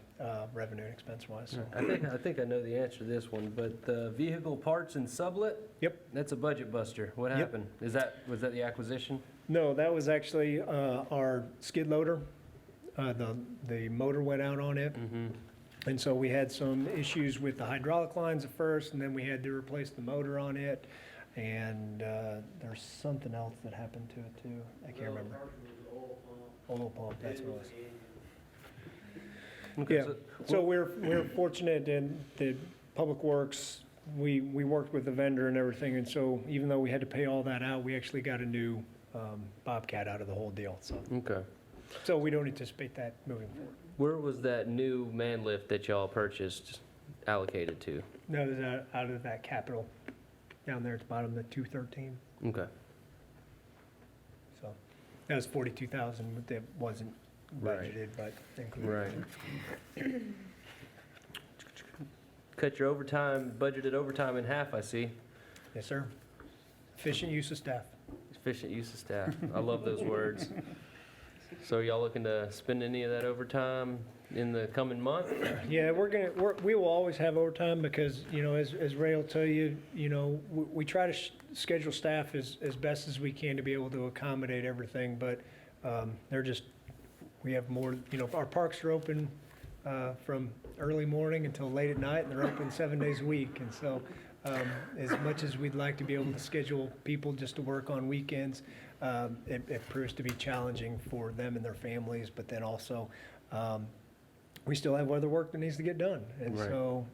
S4: revenue and expense wise. So.
S7: I think I know the answer to this one, but the vehicle parts and sublet?
S4: Yep.
S7: That's a budget buster. What
S4: Yep.
S7: happened? Was that the acquisition?
S4: No, that was actually our skid loader. The motor went out on it.
S7: Mm-hmm.
S4: And so we had some issues with the hydraulic lines at first, and then we had to replace the motor on it. And there's something else that happened to it too. I can't remember. Oil pump, that's what it was.
S7: Okay,
S4: Yeah, so we're fortunate in the Public Works, we worked with the vendor and everything, and so even though we had to pay all that out, we actually got a new Bobcat out of the whole deal, so.
S7: Okay.
S4: So we don't anticipate that moving forward.
S7: Where was that new man lift that y'all purchased allocated to?
S4: No, it was out of that capital, down there at the bottom, the 213,
S7: Okay.
S4: so. That was 42,000, that wasn't
S7: Right.
S4: budgeted, but included.
S7: Right. Cut your budgeted overtime in half, I see.
S4: Yes, sir. Efficient use of staff.
S7: Efficient use of staff. I love those words. So are y'all looking to spend any of that overtime in the coming month?
S4: Yeah, we will always have overtime because, as Ray will tell you, we try to schedule staff as best as we can to be able to accommodate everything, but we have more, our parks are open from early morning until late at night, and they're open 7 days a week. And so as much as we'd like to be able to schedule people just to work on weekends, it proves to be challenging for them and their families, but then also we still have other work that needs to get done. And
S7: Right.
S4: so,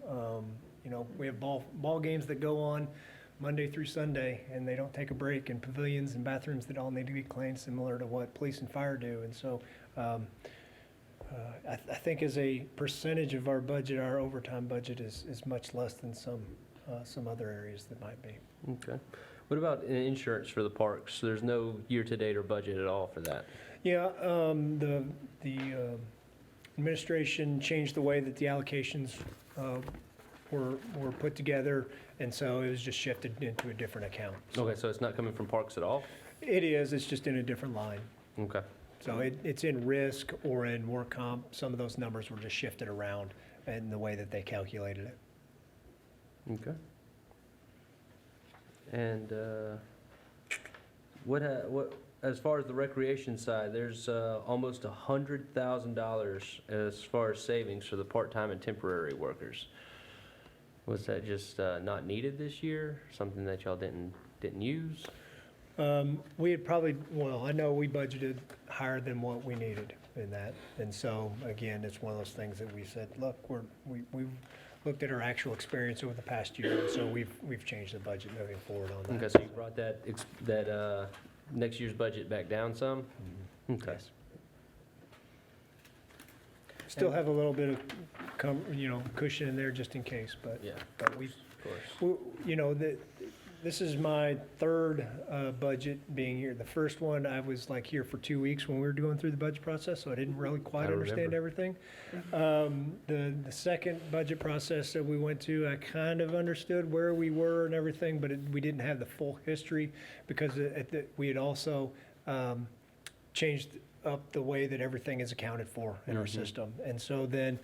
S4: we have ball games that go on Monday through Sunday, and they don't take a break, and pavilions and bathrooms that all need to be cleaned, similar to what police and fire do. And so I think as a percentage of our budget, our overtime budget is much less than some other areas that might be.
S7: Okay. What about insurance for the parks? There's no year-to-date or budget at all for that?
S4: Yeah, the administration changed the way that the allocations were put together, and so it was just shifted into a different account. So
S7: Okay, so it's not coming from parks at all?
S4: it is, it's just in a different line.
S7: Okay.
S4: So it's in risk or in work comp. Some of those numbers were just shifted around in the way that they calculated it.
S7: Okay. And what, as far as the recreation side, there's almost $100,000 as far as savings for the part-time and temporary workers. Was that just not needed this year? Something that y'all didn't use?
S4: We had probably, well, I know we budgeted higher than what we needed in that. And so, again, it's one of those things that we said, look, we've looked at our actual experience over the past year, and so we've changed the budget moving forward on that.
S7: Okay, so you brought that next year's budget back down some? Okay.
S4: Yes. Still have a little bit of, cushion in there just in case, but
S7: Yeah,
S4: we've,
S7: of course.
S4: this is my third budget being here. The first one, I was like here for 2 weeks when we were going through the budget process, so I didn't really quite
S7: I
S4: understand
S7: remember.
S4: everything. The second budget process that we went to, I kind of understood where we were and everything, but we didn't have the full history because we had also changed up the way that everything is accounted for in our system. And so then,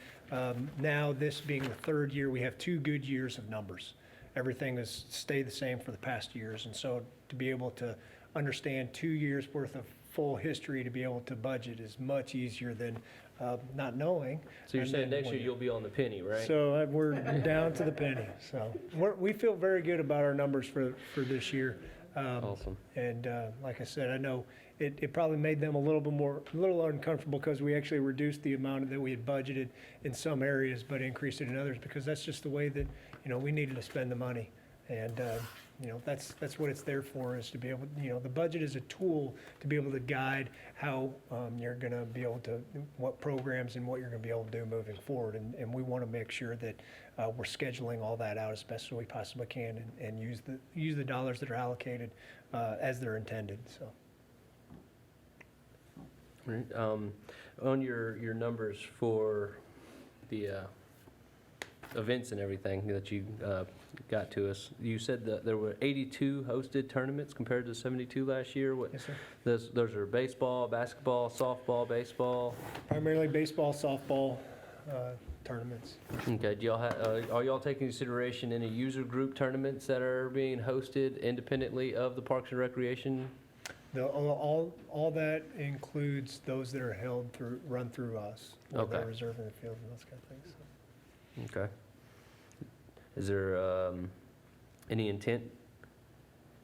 S4: now this being the third year, we have 2 good years of numbers. Everything has stayed the same for the past years. And so to be able to understand 2 years worth of full history to be able to budget is much easier than not knowing.
S7: So you're
S4: And
S7: saying
S4: then
S7: next year
S4: when-
S7: you'll be on the penny, right?
S4: So we're down to the penny. So we feel very good about our numbers for this year.
S7: Awesome.
S4: And like I said, I know it probably made them a little uncomfortable because we actually reduced the amount that we had budgeted in some areas, but increased it in others because that's just the way that, we needed to spend the money. And, that's what it's there for, is to be able, the budget is a tool to be able to guide how you're going to be able to, what programs and what you're going to be able to do moving forward. And we want to make sure that we're scheduling all that out as best as we possibly can and use the dollars that are allocated as they're intended, so.
S7: Right. On your numbers for the events and everything that you got to us, you said that there were 82 hosted tournaments compared to 72 last year. What?
S4: Yes, sir.
S7: Those are baseball, basketball, softball, baseball.
S4: Primarily baseball, softball tournaments.
S7: Okay. Do y'all are y'all taking consideration any user group tournaments that are being hosted independently of the Parks and Recreation?
S4: All that includes those that are run through us. Where they're
S7: Okay.
S4: reserving the field and those kind of things. So.
S7: Okay. Is there any intent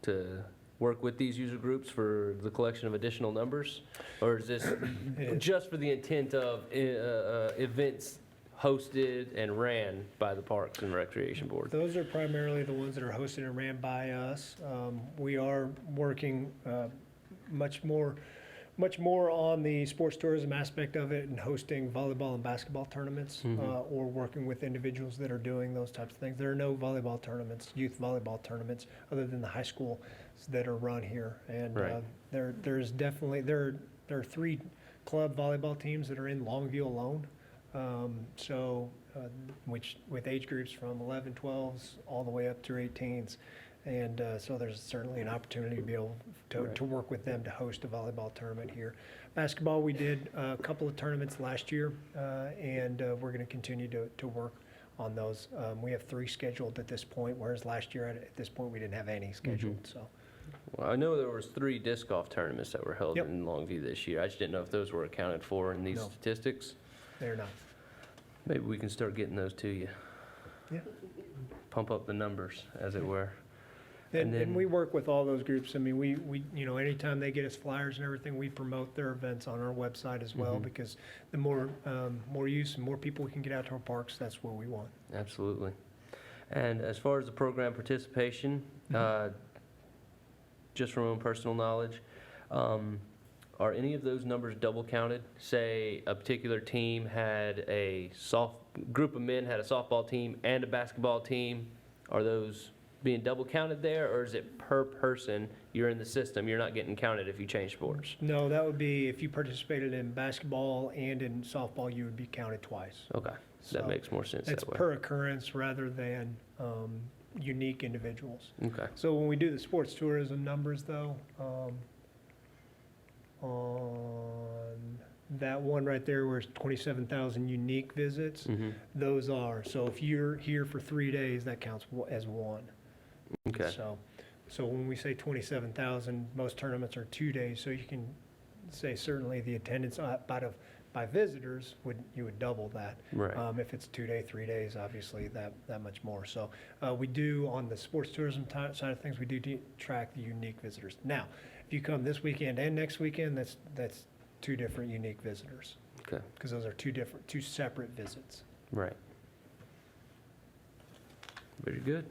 S7: to work with these user groups for the collection of additional numbers? Or is this just for the intent of events hosted and ran by the Parks and Recreation Board?
S4: Those are primarily the ones that are hosted and ran by us. We are working much more on the sports tourism aspect of it and hosting volleyball and basketball tournaments, or working with individuals that are doing those types of things. There are no volleyball tournaments, youth volleyball tournaments, other than the high school that are run here. And
S7: Right.
S4: there's definitely, there are 3 club volleyball teams that are in Longview alone. Which with age groups from 11, 12s all the way up through 18s. And so there's certainly an opportunity to be able to work with them to host a volleyball tournament here. Basketball, we did a couple of tournaments last year, and we're going to continue to work on those. We have 3 scheduled at this point, whereas last year at this point we didn't have any scheduled. So
S7: Well, I know there was 3 disc golf tournaments that were held
S4: Yep.
S7: in Longview this year. I just didn't know if those were accounted for in these
S4: No.
S7: statistics.
S4: they're not.
S7: Maybe we can start getting those to you.
S4: Yeah.
S7: Pump up the numbers, as it were.
S4: And
S7: then-
S4: we work with all those groups. I mean, we anytime they get us flyers and everything, we promote their events on our website as well, because the more use and more people we can get out to our parks, that's what we want.
S7: Absolutely. And as far as the program participation, just from my own personal knowledge, are any of those numbers double counted? Say a particular team had group of men had a softball team and a basketball team. Are those being double counted there, or is it per person? You're in the system, you're not getting counted if you change sports?
S4: No, that would be if you participated in basketball and in softball, you would be counted twice.
S7: Okay,
S4: So
S7: that makes more sense
S4: It's
S7: that way.
S4: per occurrence rather than unique individuals.
S7: Okay,
S4: So when we do the sports tourism numbers though, on that one right there where it's 27,000 unique visits,
S7: mhm,
S4: those are, so if you're here for 3 days, that counts as one.
S7: okay,
S4: So when we say 27,000, most tournaments are 2 days, so you can say certainly the attendance by visitors you would double that.
S7: right,
S4: If it's 2 day, 3 days, obviously that much more. So we do, on the sports tourism side of things, we do track the unique visitors. Now, if you come this weekend and next weekend, that's 2 different unique visitors,
S7: okay,
S4: because those are 2 separate visits.
S7: right. Very good.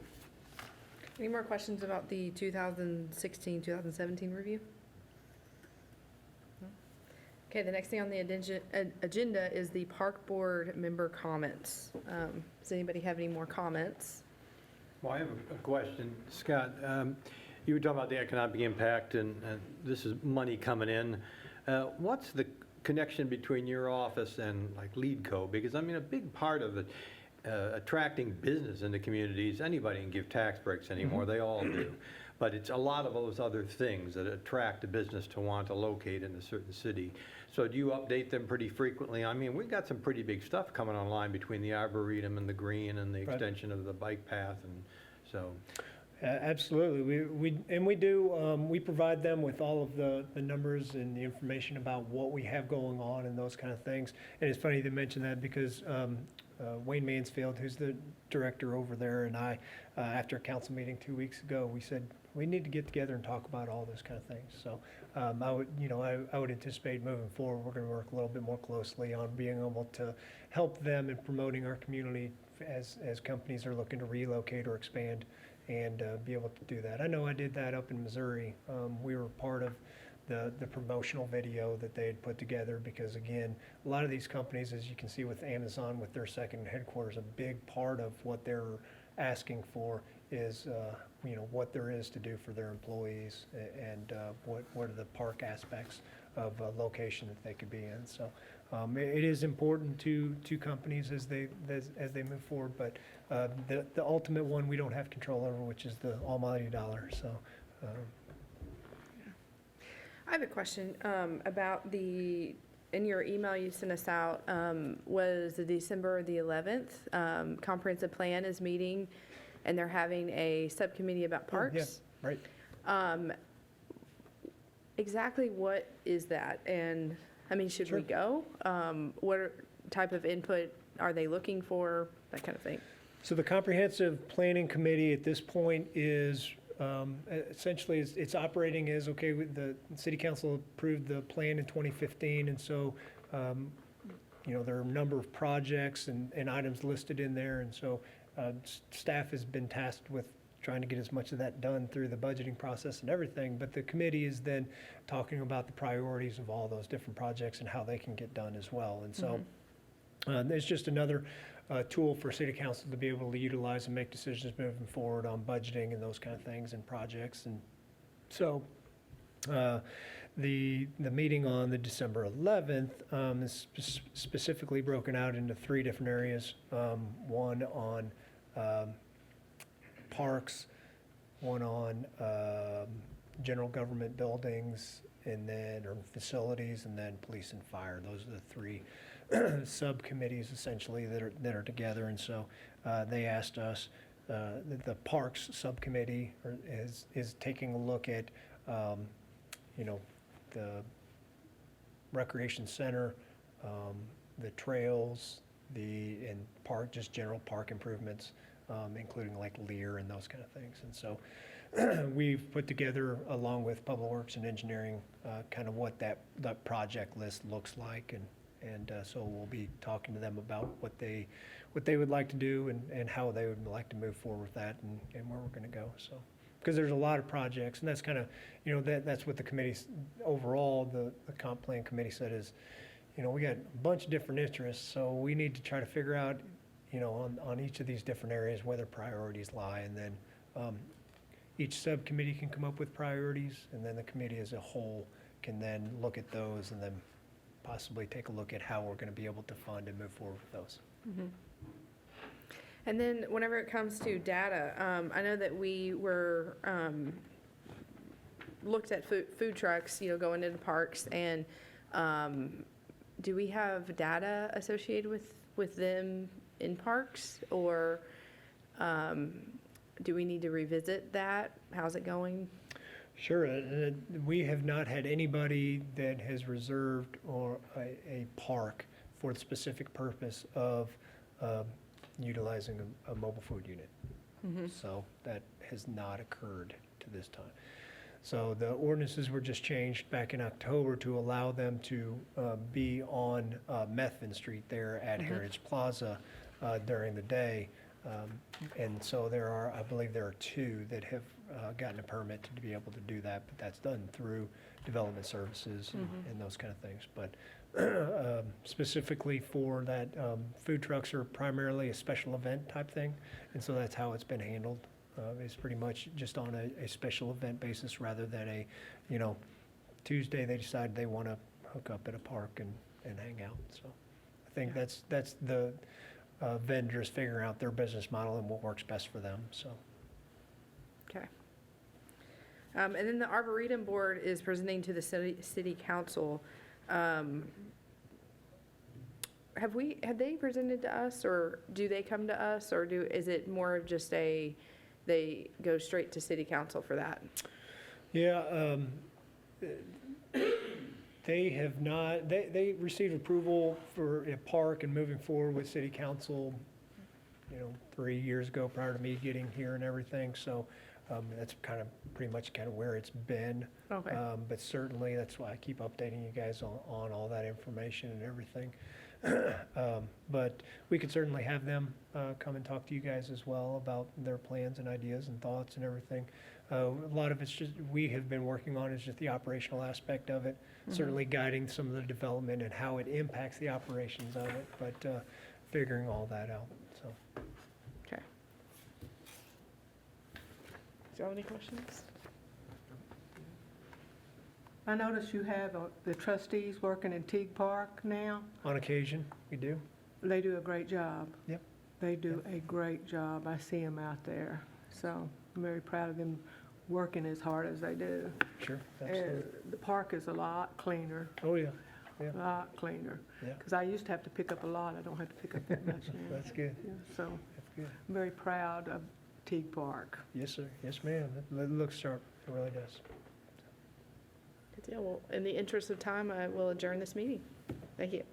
S1: Any more questions about the 2016, 2017 review? No? Okay, the next thing on the agenda is the park board member comments. Does anybody have any more comments?
S5: Well, I have a question. Scott, you were talking about the economic impact, and this is money coming in. What's the connection between your office and like LeadCo? Because I mean, a big part of it, attracting business into communities, anybody can give tax breaks anymore, they all do. But it's a lot of those other things that attract a business to want to locate in a certain city. So do you update them pretty frequently? I mean, we've got some pretty big stuff coming online between the Arboretum and the green and the
S4: Right.
S5: extension of the bike path, and so.
S4: Absolutely. We provide them with all of the numbers and the information about what we have going on and those kind of things. And it's funny to mention that because Wayne Mansfield, who's the director over there, and I, after a council meeting 2 weeks ago, we said, we need to get together and talk about all those kind of things. So I would anticipate moving forward, we're going to work a little bit more closely on being able to help them in promoting our community as companies are looking to relocate or expand, and be able to do that. I know I did that up in Missouri. We were part of the promotional video that they had put together, because again, a lot of these companies, as you can see with Amazon, with their second headquarters, a big part of what they're asking for is what there is to do for their employees, and what are the park aspects of a location that they could be in. So it is important to companies as they move forward, but the ultimate one we don't have control over, which is the almighty dollar. So
S1: I have a question about in your email you sent us out, was the December the 11th, comprehensive plan is meeting, and they're having a subcommittee about parks.
S4: yeah, right.
S1: Exactly what is that? And, I mean, should we go? What type of input are they looking for? That kind of thing.
S4: So the comprehensive planning committee at this point is essentially it's operating as, okay, the city council approved the plan in 2015, and so there are a number of projects and items listed in there, and so staff has been tasked with trying to get as much of that done through the budgeting process and everything, but the committee is then talking about the priorities of all those different projects and how they can get done as well. And so there's just another tool for city council to be able to utilize and make decisions moving forward on budgeting and those kind of things and projects. And so the meeting on the December 11th is specifically broken out into 3 different areas. One on parks, one on general government buildings, or facilities, and then police and fire. Those are the 3 subcommittees essentially that are together. And so they asked us, the parks subcommittee is taking a look at the recreation center, the trails, and park, just general park improvements, including like Lear and those kind of things. And so we've put together, along with Public Works and Engineering, kind of what that project list looks like, and so we'll be talking to them about what they would like to do, and how they would like to move forward with that, and where we're going to go. So because there's a lot of projects, and that's kind of, you know, that's what the committee's, overall, the comp plan committee said is, you know, we got a bunch of different interests, so we need to try to figure out, you know, on each of these different areas where their priorities lie, and then each subcommittee can come up with priorities, and then the committee as a whole can then look at those and then possibly take a look at how we're going to be able to fund and move forward with those.
S1: And then whenever it comes to data, I know that we were, looked at food trucks, you know, going into parks, and do we have data associated with them in parks, or do we need to revisit that? How's it going?
S4: Sure, we have not had anybody that has reserved or a park for the specific purpose of utilizing a mobile food unit. So that has not occurred to this time. So the ordinances were just changed back in October to allow them to be on Methvin Street there at Heritage Plaza during the day. And so I believe there are 2 that have gotten a permit to be able to do that, but that's done through development services and those kind of things. But specifically for that, food trucks are primarily a special event type thing, and so that's how it's been handled. It's pretty much just on a special event basis rather than a, you know, Tuesday they decide they want to hook up at a park and hang out. So I think that's the vendors figuring out their business model and what works best for them, so.
S1: Okay. And then the Arboretum Board is presenting to the city council. Have they presented to us, or do they come to us, or is it more of just they go straight to city council for that?
S4: Yeah, they have not, they received approval for a park and moving forward with city council, you know, 3 years ago prior to me getting here and everything, so that's kind of pretty much where it's been.
S1: Okay.
S4: But certainly, that's why I keep updating you guys on all that information and everything. But we could certainly have them come and talk to you guys as well about their plans and ideas and thoughts and everything. A lot of it's just, we have been working on is just the operational aspect of it, certainly guiding some of the development and how it impacts the operations of it, but figuring all that out, so.
S1: Okay. Do you have any questions?
S9: I notice you have the trustees working in Teague Park now.
S4: On occasion, we do.
S9: They do a great job.
S4: Yep.
S9: They do a great job. I see them out there. So I'm very proud of them working as hard as they do.
S4: Sure,
S9: And
S4: absolutely.
S9: the park is a lot cleaner,
S4: Oh, yeah,
S9: a lot cleaner.
S4: Yeah.
S9: Because I used to have to pick up a lot. I don't have to pick up that much now.
S4: That's good,
S9: Yeah, so
S4: that's good.
S9: I'm very proud of Teague Park.
S4: Yes, sir, yes, ma'am, it looks sharp, it really does.
S1: Good deal. Well, in the interest of time, I will adjourn this meeting. Thank you.